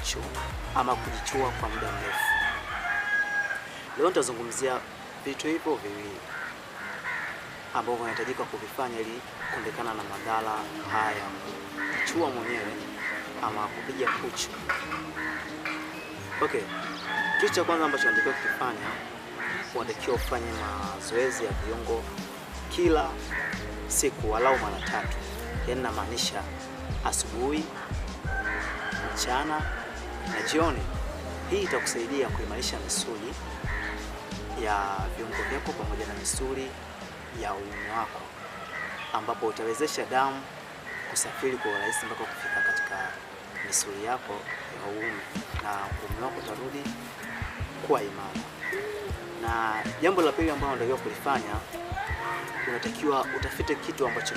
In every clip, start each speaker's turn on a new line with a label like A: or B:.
A: kuchu ama kujichua kwa muda mrefu. Leo nitazungumzia vitu hivyo viwili ambavyo vinahitajika kuvifanya ili kuondokana na madhara haya kuchua mwenyewe ama kupiga kuchu. Okay, kitu cha kwanza ambacho unatakiwa kufanya, unatakiwa ufanye mazoezi ya viungo kila siku walau mara 3. Yaani namaanisha asubuhi, mchana na jioni. Hii itakusaidia kuimarisha misuli ya viungo vyako pamoja na misuli ya uume wako, ambapo utawezesha damu kusafiri kwa urahisi mpaka kufika katika misuli yako ya uume na uume wako utarudi kuwa imara. Na jambo la pili ambalo unatakiwa kulifanya, unatakiwa utafute kitu ambacho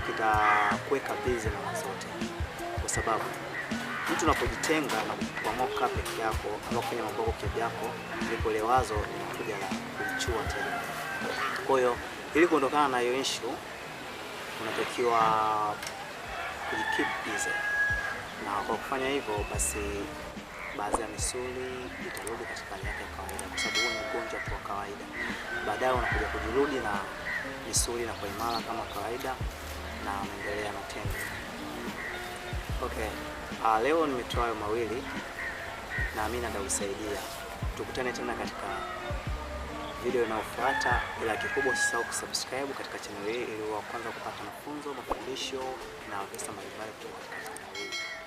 A: kitakuweka busy mara zote, kwa sababu mtu unapojitenga na kuamua kukaa peke yako ama kufanya mambo yako peke yako, ndipo ile wazo linakuja la kuchua tena. Kwa hiyo ili kuondokana na hiyo issue, unatakiwa kujikeep busy, na kwa kufanya hivyo basi baadhi ya misuli itarudi katika hali yake ya kawaida, kwa sababu ni ugonjwa kwa kawaida. Baadaye unakuja kujirudi na misuli na kuimara kama kawaida na unaendelea na tendo. Okay, leo nimetoa hayo mawili na mimi nitakusaidia. Tukutane tena katika video inayofuata, ila kikubwa usisahau kusubscribe katika channel hii ili uwe wa kwanza kupata mafunzo, mafundisho na pesa mbalimbali kutoka katika channel hii.